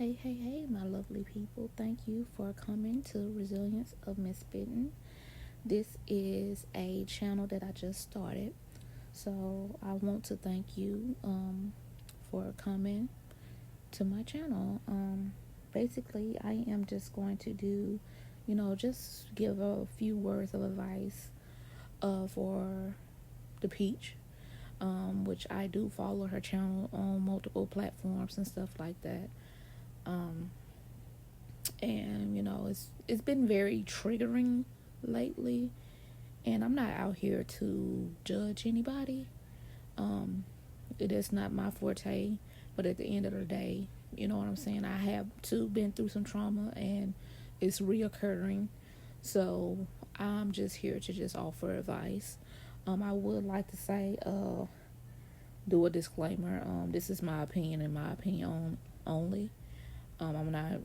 Hey, my lovely people. Thank you for coming to Resilience of Miss Bitten. This is a channel that I just started. So I want to thank you for coming to my channel. Basically, I am just going to do, just give a few words of advice for the Peach, which I do follow her channel on multiple platforms and stuff like that. Um, and it's been very triggering lately, and I'm not out here to judge anybody. It is not my forte, but at the end of the day, you know what I'm saying, I have too been through some trauma, and it's reoccurring. So I'm just here to just offer advice. I would like to say, do a disclaimer. This is my opinion and my opinion only. I'm not,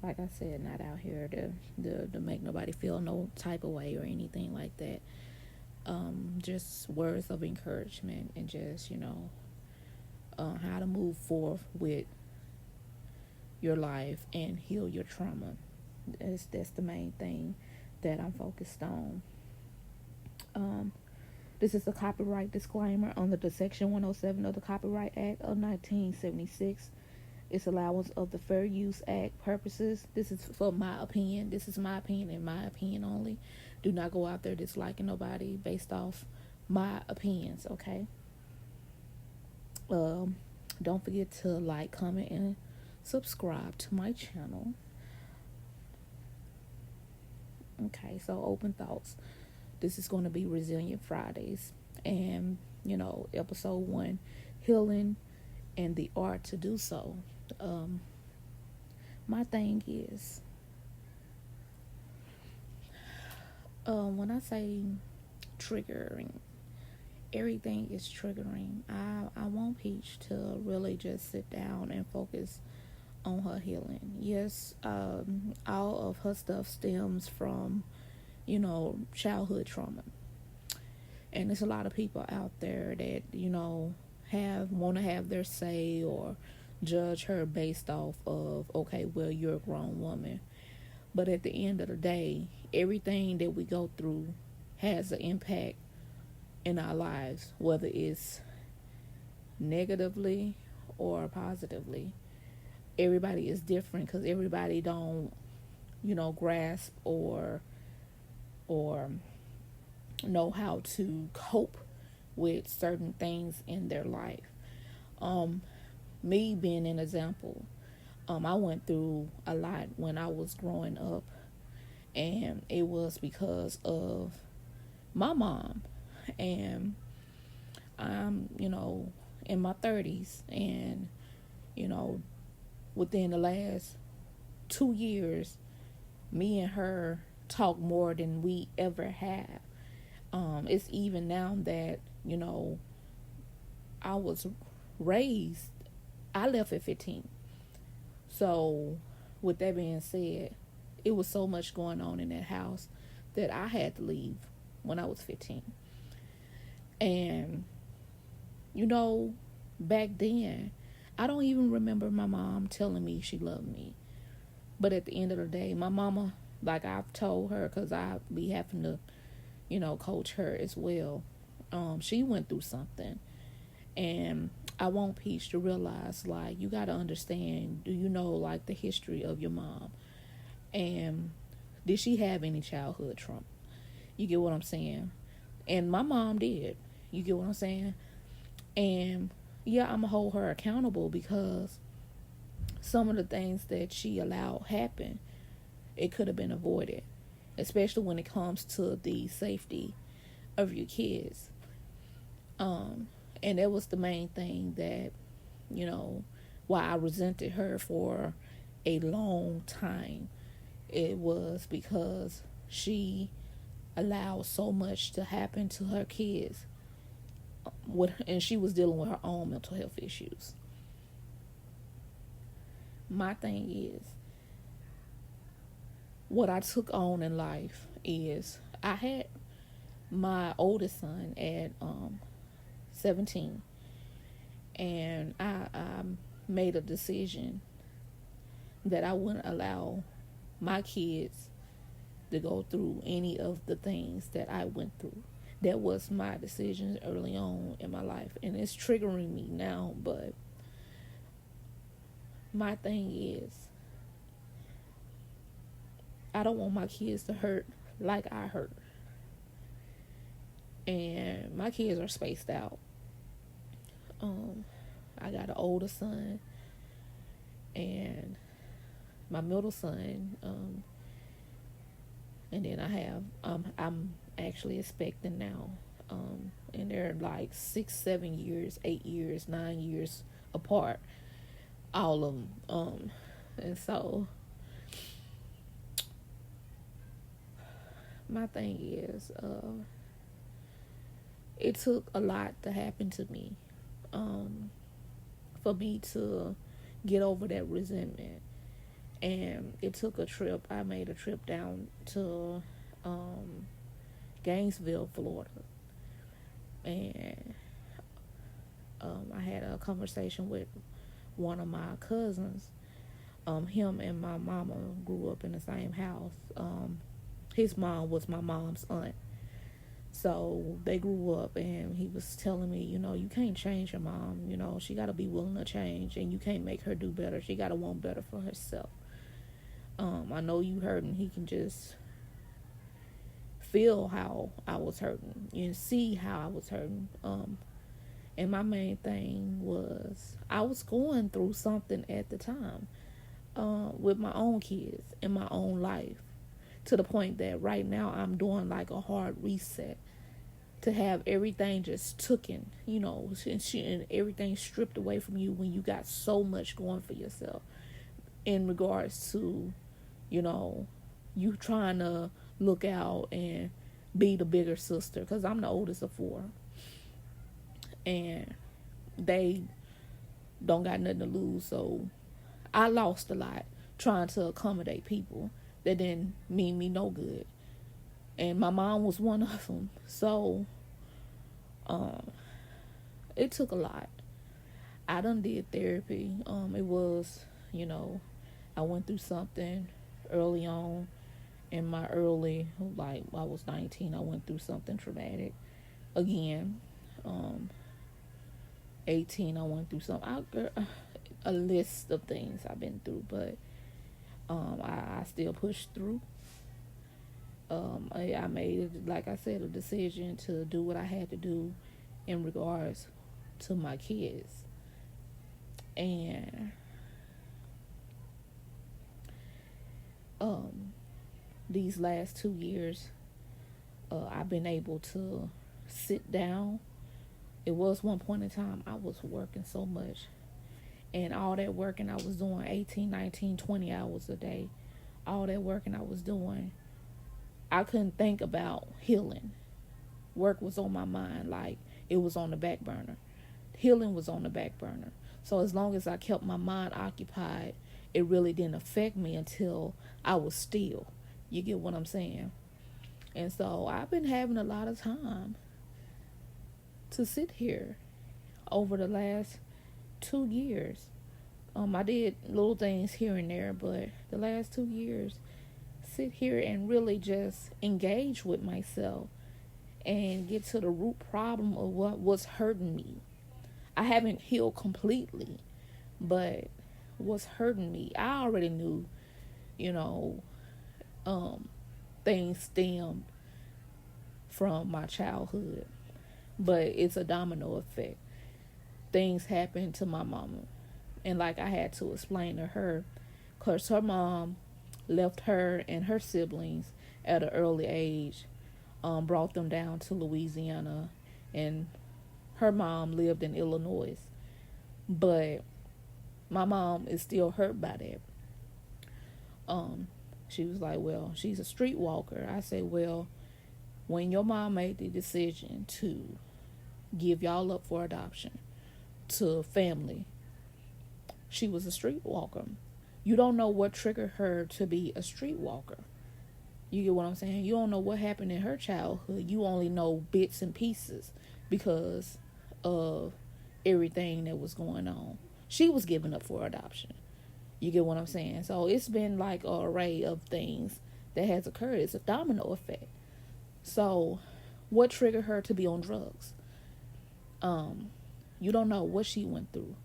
like I said, not out here to make nobody feel no type of way or anything like that. Just words of encouragement, and just how to move forth with your life and heal your trauma. That's the main thing that I'm focused on. This is a copyright disclaimer under the Section 107 of the Copyright Act of 1976. It's allowance of the Fair Use Act purposes. This is for my opinion. This is my opinion and my opinion only. Do not go out there disliking nobody based off my opinions, okay? Don't forget to like, comment, and subscribe to my channel. Okay, so open thoughts. This is going to be Resilient Fridays. And, episode 1, healing and the art to do so. My thing is, when I say triggering, everything is triggering. I want Peach to really just sit down and focus on her healing. Yes, all of her stuff stems from, childhood trauma. And there's a lot of people out there that, want to have their say or judge her based off of, okay, well, you're a grown woman. But at the end of the day, everything that we go through has an impact in our lives, whether it's negatively or positively. Everybody is different, because everybody don't, grasp or know how to cope with certain things in their life. Me being an example, I went through a lot when I was growing up, and it was because of my mom. And I'm, in my 30s, and, within the last 2 years, me and her talk more than we ever have. It's even now that, I was raised, I left at 15. So, with that being said, it was so much going on in that house that I had to leave when I was 15. And, back then, I don't even remember my mom telling me she loved me. But at the end of the day, my mama, like I've told her, because I be having to, coach her as well. She went through something. And I want Peach to realize, like, you got to understand, do you know, like, the history of your mom? And did she have any childhood trauma? You get what I'm saying? And my mom did. You get what I'm saying? And yeah, I'm going to hold her accountable, because some of the things that she allowed happen, it could have been avoided, especially when it comes to the safety of your kids. And that was the main thing that, why I resented her for a long time. It was because she allowed so much to happen to her kids, and she was dealing with her own mental health issues. My thing is, what I took on in life is, I had my oldest son at 17, and made a decision that I wouldn't allow my kids to go through any of the things that I went through. That was my decision early on in my life, and it's triggering me now. But my thing is, I don't want my kids to hurt like I hurt. And my kids are spaced out. I got an older son and my middle son, and then I have I'm actually expecting now, and they're like 6, 7 years, 8 years, 9 years apart, all of them, and so my thing is, it took a lot to happen to me, for me to get over that resentment. And it took a trip. I made a trip down to Gainesville, Florida. And I had a conversation with one of my cousins. Him and my mama grew up in the same house. His mom was my mom's aunt. So they grew up, and he was telling me, you can't change your mom. She got to be willing to change, and you can't make her do better. She got to want better for herself. I know you hurting. He can just feel how I was hurting and see how I was hurting. And my main thing was I was going through something at the time, with my own kids in my own life, to the point that right now I'm doing like a hard reset to have everything just taken, and everything stripped away from you when you got so much going for yourself in regards to, you trying to look out and be the bigger sister, because I'm the oldest of 4, and they don't got nothing to lose. So I lost a lot trying to accommodate people that didn't mean me no good, and my mom was one of them. So it took a lot. I done did therapy. It was, I went through something early on in my I was 19, I went through something traumatic again. 18, I went through a list of things I've been through, but I still pushed through. I made, like I said, a decision to do what I had to do in regards to my kids. And these last 2 years, I've been able to sit down. It was one point in time I was working so much, and all that working I was doing 18, 19, 20 hours a day. All that working I was doing, I couldn't think about healing. Work was on my mind, like it was on the back burner. Healing was on the back burner. So as long as I kept my mind occupied, it really didn't affect me until I was still. You get what I'm saying? And so I've been having a lot of time to sit here over the last 2 years. I did little things here and there, but the last 2 years, sit here and really just engage with myself and get to the root problem of what was hurting me. I haven't healed completely, but what's hurting me, I already knew, things stemmed from my childhood, but it's a domino effect. Things happened to my mama, and like I had to explain to her, because her mom left her and her siblings at an early age, brought them down to Louisiana, and her mom lived in Illinois. But my mom is still hurt by that. She was like, well, she's a streetwalker. I said, well, when your mom made the decision to give y'all up for adoption to family, she was a streetwalker. You don't know what triggered her to be a streetwalker. You get what I'm saying? You don't know what happened in her childhood. You only know bits and pieces because of everything that was going on. she was given up for adoption. You get what I'm saying? So it's been like an array of things that has occurred. It's a domino effect. So what triggered her to be on drugs? You don't know what she went through.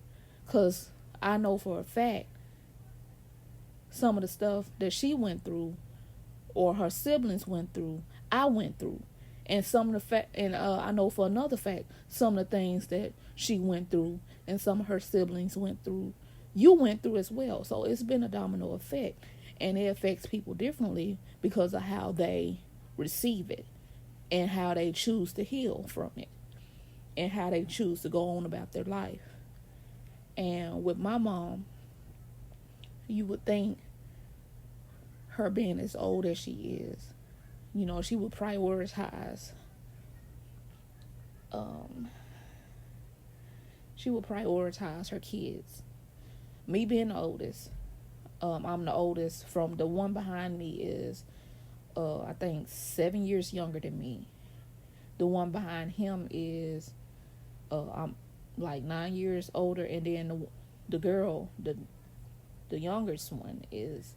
Because I know for a fact some of the stuff that she went through or her siblings went through, I went through. And some of the I know for another fact, some of the things that she went through and some of her siblings went through, you went through as well. So it's been a domino effect, and it affects people differently because of how they receive it and how they choose to heal from it and how they choose to go on about their life. And with my mom, you would think her being as old as she is, she would prioritize her kids. Me being the oldest, I'm the oldest. From the one behind me is I think 7 years younger than me. The one behind him is I'm like 9 years older, and then the girl, the youngest one, is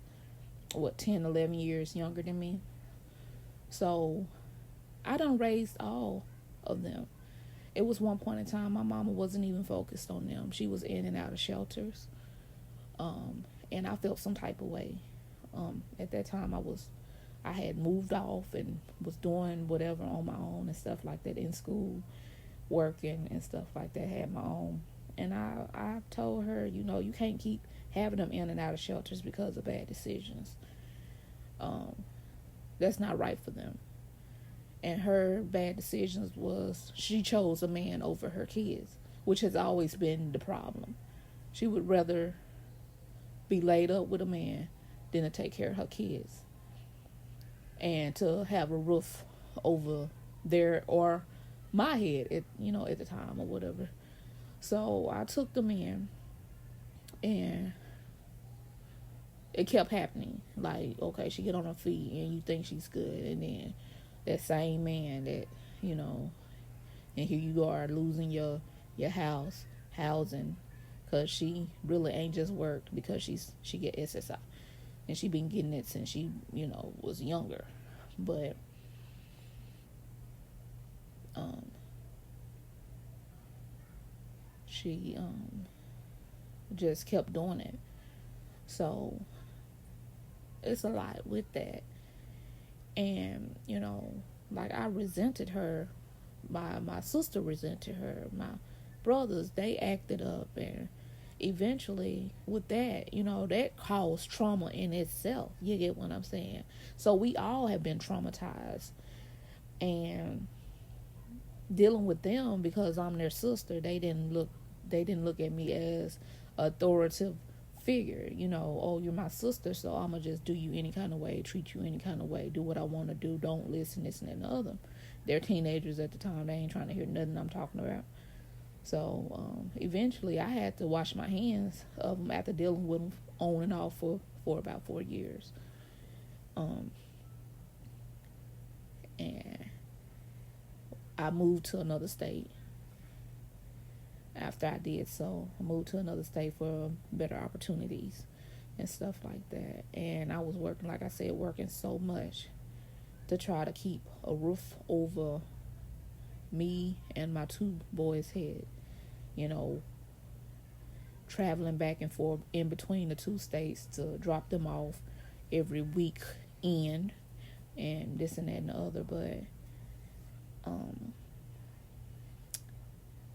10, 11 years younger than me. So I done raised all of them. It was one point in time my mama wasn't even focused on them. She was in and out of shelters. And I felt some type of way. At that time I had moved off and was doing whatever on my own and stuff like that in school, working and stuff like that, had my own. And I told her, you can't keep having them in and out of shelters because of bad decisions. That's not right for them. And her bad decisions was she chose a man over her kids, which has always been the problem. She would rather be laid up with a man than to take care of her kids and to have a roof over their or my head at the time or whatever. So I took them in, and it kept happening. Like, okay, she get on her feet and you think she's good, and then that same man that, and here you are losing your housing, because she really ain't just worked because she get SSI, and she been getting it since she was younger. But she just kept doing it. So it's a lot with that. And like, I resented her. My sister resented her. My brothers, they acted up, and eventually with that, that caused trauma in itself. You get what I'm saying? So we all have been traumatized, and dealing with them, because I'm their sister, they didn't look at me as authoritative figure. Oh, you're my sister, so I'm gonna just do you any kind of way, treat you any kind of way, do what I want to do, don't listen, this and that and the other. They're teenagers at the time. They ain't trying to hear nothing I'm talking about. So eventually I had to wash my hands of them after dealing with them on and off for about 4 years. And I moved to another state. After I did so, I moved to another state for better opportunities and stuff like that. And I was working, like I said, working so much to try to keep a roof over me and my 2 boys' head. Traveling back and forth in between the 2 states to drop them off every weekend and this and that and the other. But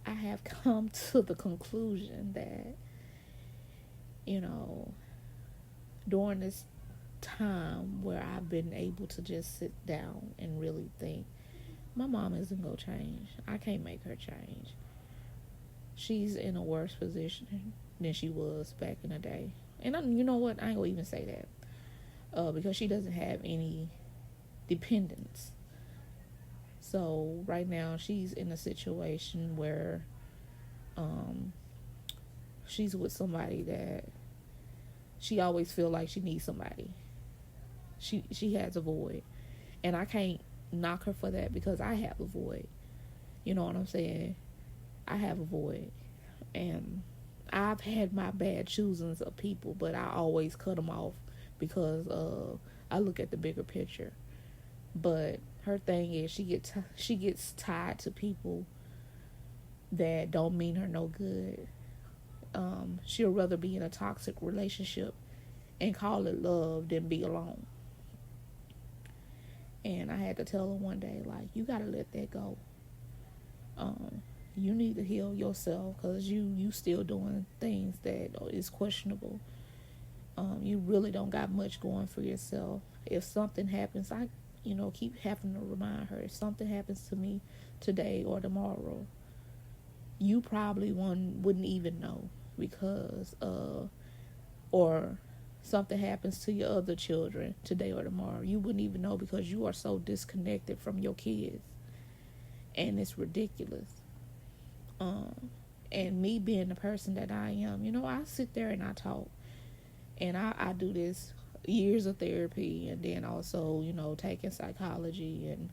I have come to the conclusion that, during this time where I've been able to just sit down and really think, my mom isn't going to change. I can't make her change. She's in a worse position than she was back in the day. And you know what? I ain't going to even say that. Because she doesn't have any dependents. So right now she's in a situation where she's with somebody that she always feel like she needs somebody. She has a void, and I can't knock her for that because I have a void. You know what I'm saying? I have a void, and I've had my bad choosings of people, but I always cut them off because I look at the bigger picture. But her thing is she gets tied to people that don't mean her no good. She'll rather be in a toxic relationship and call it love than be alone. And I had to tell her one day, like, you gotta let that go. Um, you need to heal yourself because you still doing things that is questionable. You really don't got much going for yourself. If something happens, I, keep having to remind her, if something happens to me today or tomorrow, you probably wouldn't even know because or something happens to your other children today or tomorrow, you wouldn't even know because you are so disconnected from your kids, and it's ridiculous. um and me being the person that I am, I sit there and I talk, and I do this years of therapy, and then also, taking psychology, and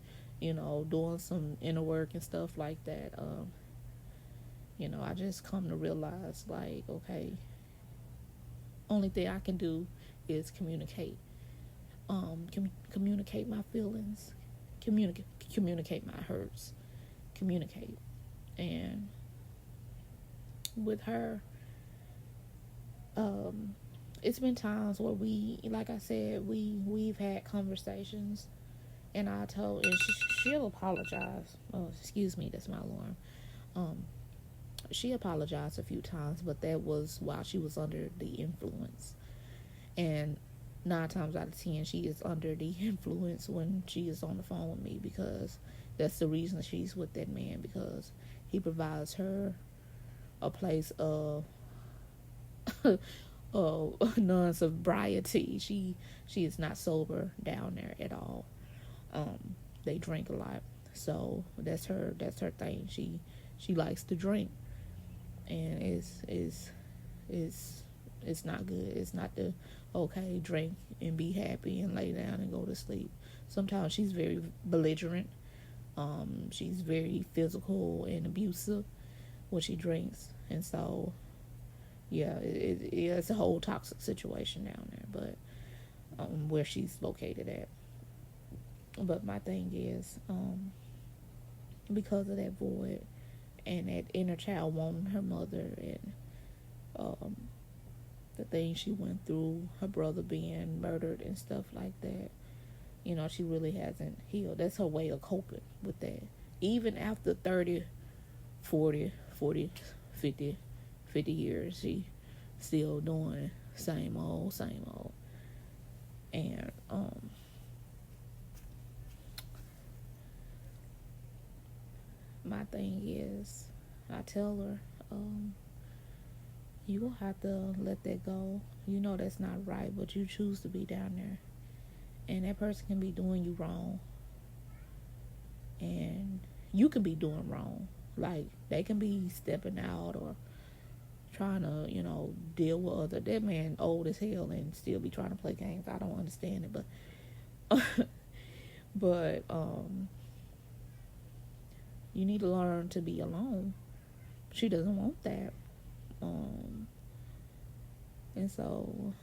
doing some inner work and stuff like that. I just come to realize, like, okay, only thing I can do is communicate. Communicate my feelings, communicate my hurts, communicate. And with her, um, it's been times where like I said, we've had conversations, and I told, and she'll apologize. Oh, excuse me, that's my alarm. Um, she apologized a few times, but that was while she was under the influence. And 9 times out of 10, she is under the influence when she is on the phone with me, because that's the reason she's with that man, because he provides her a place of non-sobriety. She is not sober down there at all. They drink a lot, so that's her thing. She likes to drink, and it's not good. It's not the okay, drink and be happy and lay down and go to sleep. Sometimes she's very belligerent. She's very physical and abusive when she drinks, and so yeah, it's a whole toxic situation down there. But where she's located at. But my thing is, because of that void and that inner child wanting her mother, and um, the things she went through, her brother being murdered and stuff like that, she really hasn't healed. That's her way of coping with that. Even after 30, 40, 50 years, she still doing same old, same old. And my thing is, I tell her, you will have to let that go. You know that's not right, but you choose to be down there, and that person can be doing you wrong, and you can be doing wrong. Like, they can be stepping out or trying to, deal with other. That man old as hell and still be trying to play games. I don't understand it, but but you need to learn to be alone. She doesn't want that. And so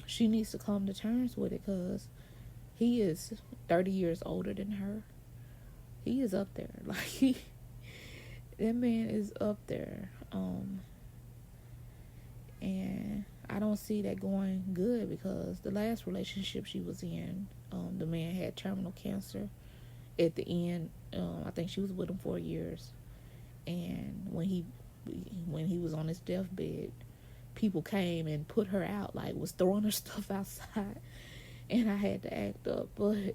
she needs to come to terms with it, because he is 30 years older than her. He is up there. Like, that man is up there. And I don't see that going good, because the last relationship she was in, the man had terminal cancer. At the end, I think she was with him 4 years, and when he was on his deathbed, people came and put her out, like was throwing her stuff outside, and I had to act up, but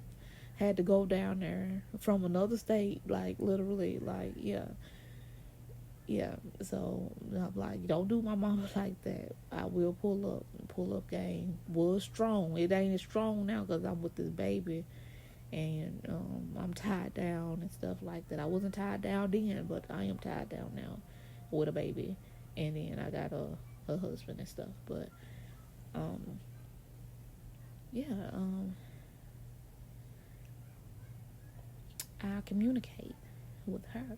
had to go down there from another state, like literally, like yeah. So I'm like, don't do my mama like that. I will pull up game was strong. It ain't as strong now because I'm with this baby, and I'm tied down and stuff like that. I wasn't tied down then, but I am tied down now with a baby, and then I got a husband and stuff. But yeah, I communicate with her.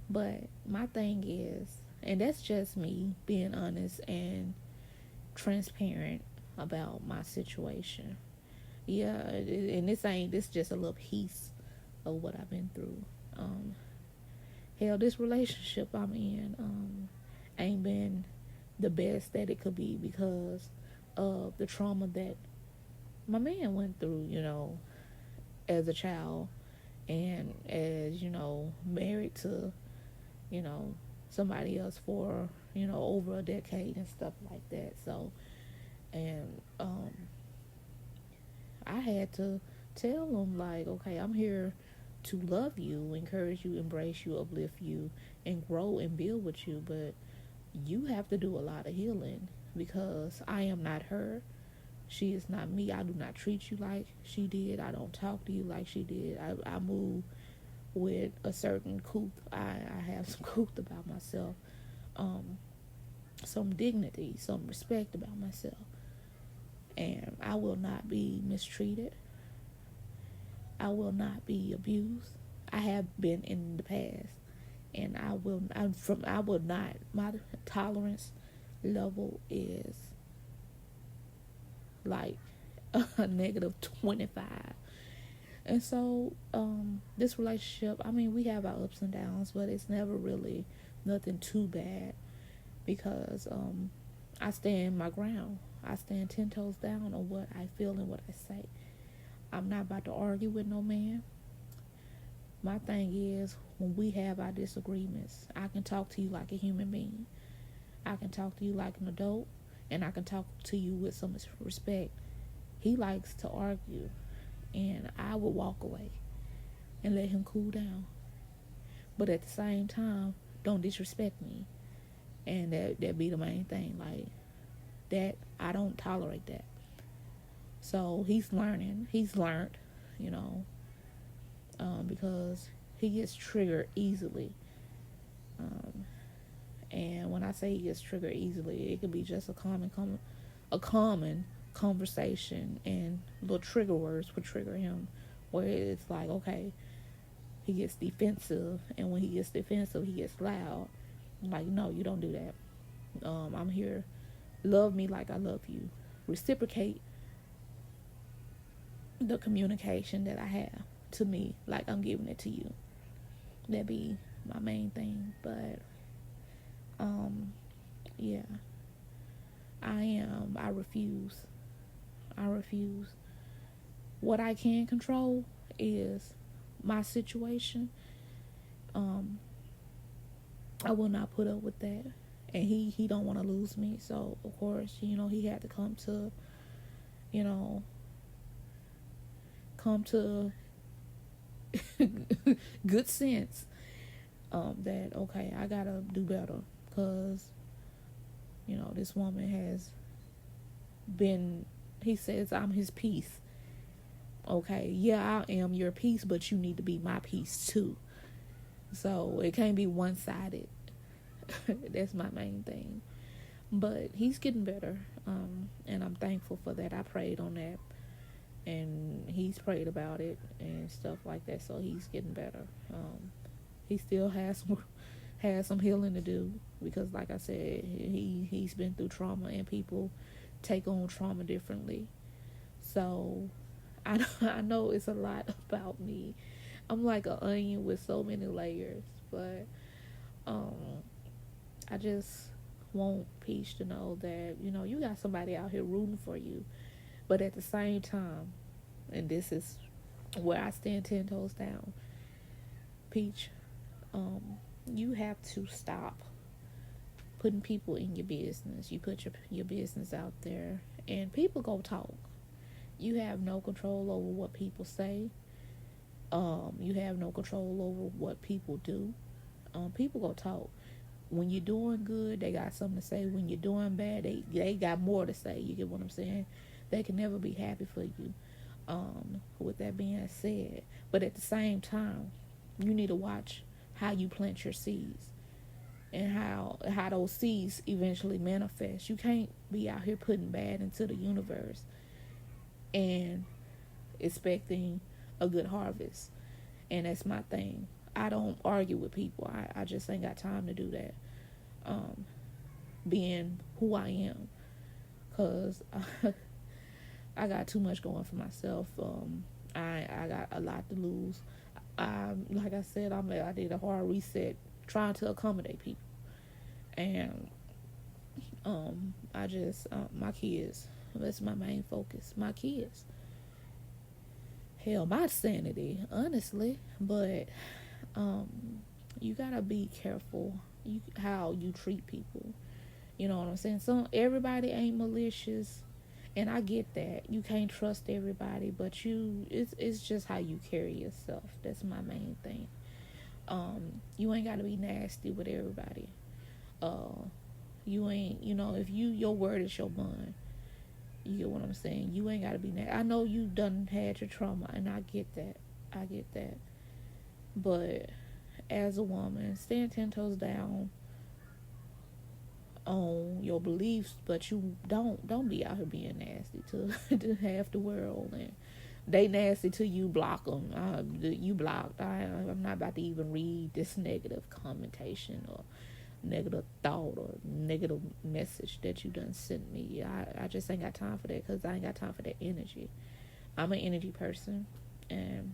But my thing is, And that's just me being honest and transparent about my situation. Yeah, and this just a little piece of what I've been through. Um, Hell, this relationship I'm in ain't been the best that it could be because of the trauma that my man went through, as a child and as, married to, you know, somebody else for, over a decade and stuff like that. So, and I had to tell him, like, okay, I'm here to love you, encourage you, embrace you, uplift you, and grow and build with you, but you have to do a lot of healing because I am not her. She is not me. I do not treat you like she did. I don't talk to you like she did. I move with a certain couth. I have some couth about myself, um, some dignity, some respect about myself. And I will not be mistreated. I will not be abused. I have been in the past, and I will not. My tolerance level is like a negative 25. And so, this relationship, I mean, we have our ups and downs, but it's never really nothing too bad because I stand my ground. I stand 10 toes down on what I feel and what I say. I'm not about to argue with no man. My thing is, when we have our disagreements, I can talk to you like a human being. I can talk to you like an adult, and I can talk to you with some respect. He likes to argue, and I will walk away and let him cool down. But at the same time, don't disrespect me. And that be the main thing. Like, that, I don't tolerate that. So he's learning. He's learned, you know, because he gets triggered easily. Um, and when I say he gets triggered easily, it could be just a common conversation, and little trigger words would trigger him, where it's like, okay, he gets defensive, and when he gets defensive, he gets loud. I'm like, no, you don't do that. I'm here. Love me like I love you. Reciprocate the communication that I have to me like I'm giving it to you. That be my main thing. But yeah, I refuse. I refuse. What I can control is my situation. um I will not put up with that. And he don't want to lose me, so of course, he had to you know come to good sense, that okay, I gotta do better, because this woman has been, he says I'm his piece. Okay, yeah, I am your piece, but you need to be my piece too. So it can't be one-sided. That's my main thing. But he's getting better, and I'm thankful for that. I prayed on that, and he's prayed about it and stuff like that. So he's getting better. He still has some healing to do, because, like I said, he's been through trauma, and people take on trauma differently. So I know it's a lot about me. I'm like an onion with so many layers, but I just want Peach to know that you got somebody out here rooting for you, but at the same time, and this is where I stand 10 toes down, Peach, you have to stop putting people in your business. You put your business out there, and people go talk. You have no control over what people say. You have no control over what people do. People go talk. When you're doing good, they got something to say. When you're doing bad, they got more to say. You get what I'm saying? They can never be happy for you. With that being said, but at the same time, you need to watch how you plant your seeds, and how those seeds eventually manifest. You can't be out here putting bad into the universe and expecting a good harvest. And that's my thing. I don't argue with people. I just ain't got time to do that. being who I am, because I got too much going for myself. I got a lot to lose. Like I said, I did a hard reset trying to accommodate people, and I just my kids. That's my main focus. My kids. Hell, my sanity, honestly. But you gotta be careful how you treat people. You know what I'm saying? Everybody ain't malicious, and I get that. You can't trust everybody, but it's just how you carry yourself. That's my main thing. You ain't gotta be nasty with everybody. Uh, you ain't, if your word is your bond. You get what I'm saying? You ain't gotta be nasty. I know you done had your trauma, and I get that. I get that. But as a woman, stand 10 toes down on your beliefs, but you don't be out here being nasty to half the world, and they nasty till you block them. You blocked. I'm not about to even read this negative commentation or negative thought or negative message that you done sent me. I just ain't got time for that, because I ain't got time for that energy. I'm an energy person, and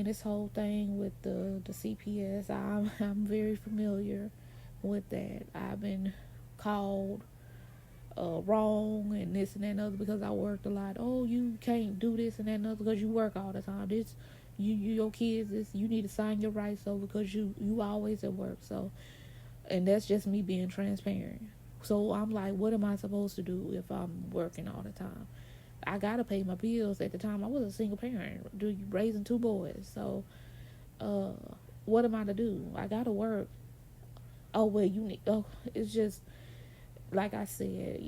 this whole thing with the CPS, I'm very familiar with that. I've been called wrong and this and that and other because I worked a lot. Oh, you can't do this and that and other because you work all the time. This your kids, you need to sign your rights over because you always at work. So, and that's just me being transparent. So I'm like, what am I supposed to do if I'm working all the time? I gotta pay my bills. At the time, I was a single parent, raising 2 boys. So, what am I to do? I gotta work. Oh well, you need. Oh, it's just like I said.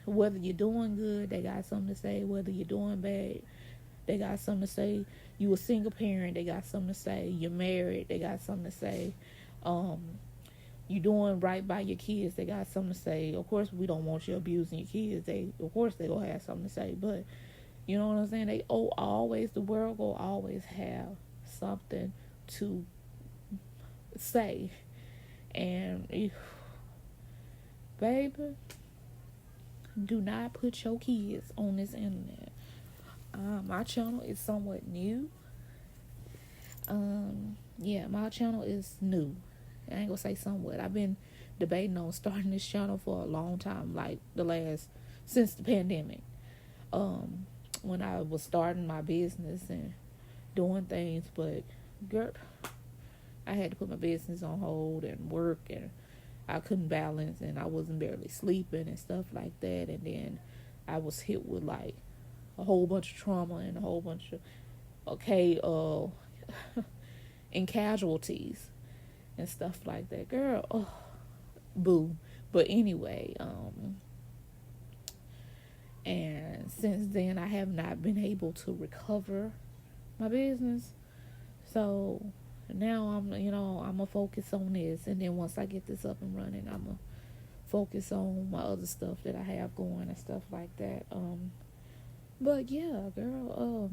Whether you're doing good, they got something to say. Whether you're doing bad, they got something to say. You a single parent, they got something to say. You're married, they got something to say. Um, you doing right by your kids, they got something to say. Of course, we don't want you abusing your kids. Of course, they gonna have something to say. But you know what I'm saying? The world will always have something to say. And baby, do not put your kids on this internet. My channel is somewhat new. Yeah, my channel is new. I ain't gonna say somewhat. I've been debating on starting this channel for a long time, like since the pandemic. When I was starting my business and doing things, but girl, I had to put my business on hold and work, and I couldn't balance, and I wasn't barely sleeping and stuff like that. And then I was hit with like a whole bunch of trauma and a whole bunch of and casualties and stuff like that. Girl, boo. But anyway, and since then I have not been able to recover my business. So now I'm gonna focus on this, and then once I get this up and running, I'm gonna focus on my other stuff that I have going and stuff like that. But yeah, girl,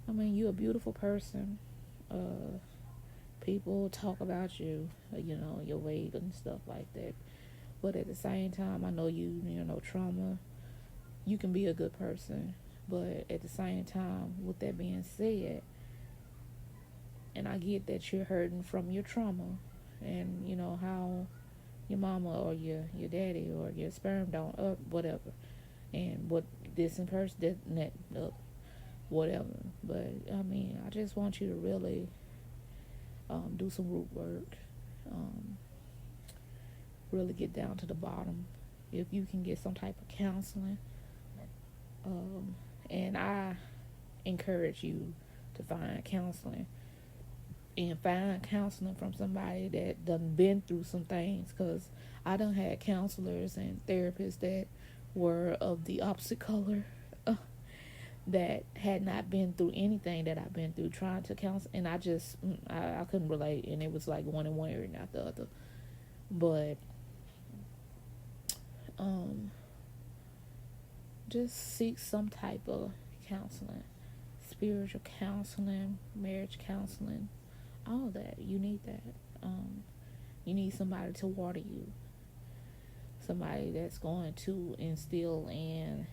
I mean, you're a beautiful person. People talk about you, your weight and stuff like that. But at the same time, I know trauma. You can be a good person, but at the same time, with that being said, and I get that you're hurting from your trauma, and how your mama or your daddy or your sperm don't whatever, and what this in person that whatever. But I mean, I just want you to really do some root work, really get down to the bottom. If you can get some type of counseling, and I encourage you to find counseling, and find counseling from somebody that done been through some things, because I done had counselors and therapists that were of the opposite color, that had not been through anything that I've been through trying to counsel, and I couldn't relate, and it was like one in one ear and not the other. But just seek some type of counseling, spiritual counseling, marriage counseling, all that. You need that. You need somebody to water you, somebody that's going to instill and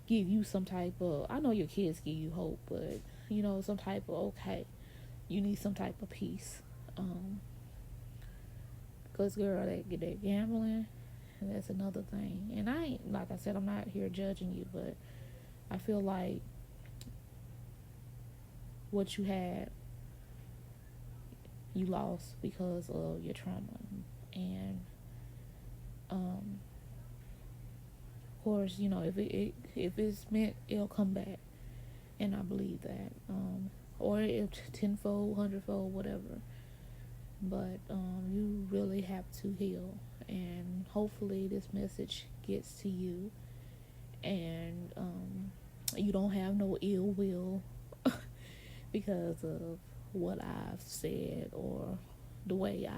give you some type of, I know your kids give you hope, but some type of, okay, you need some type of peace. Because girl, that gambling, that's another thing. And I ain't, like I said, I'm not here judging you, but I feel like what you had, you lost because of your trauma. And of course, if it's meant, it'll come back, and I believe that. Or if tenfold, hundredfold, whatever. But you really have to heal, and hopefully this message gets to you, and you don't have no ill will because of what I've said or the way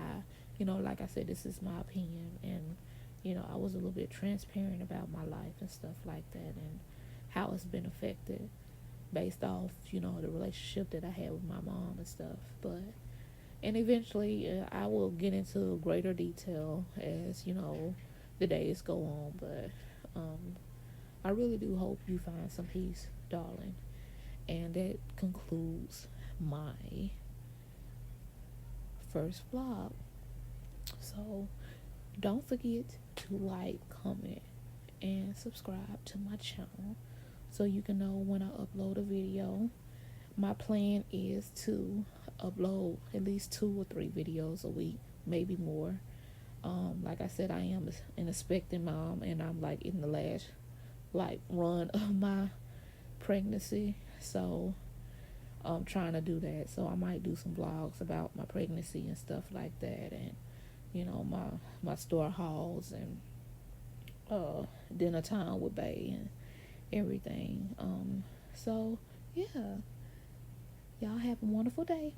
like I said, this is my opinion, and I was a little bit transparent about my life and stuff like that, and how it's been affected based off the relationship that I had with my mom and stuff. But and eventually I will get into greater detail as the days go on. But I really do hope you find some peace, darling. And that concludes my first vlog. So don't forget to like, comment, and subscribe to my channel so you can know when I upload a video. My plan is to upload at least 2 or 3 videos a week, maybe more. Like I said, I am an expecting mom, and I'm like in the last run of my pregnancy, so I'm trying to do that. So I might do some vlogs about my pregnancy and stuff like that, and my store hauls, and dinner time with Bay and everything. So yeah, y'all have a wonderful day.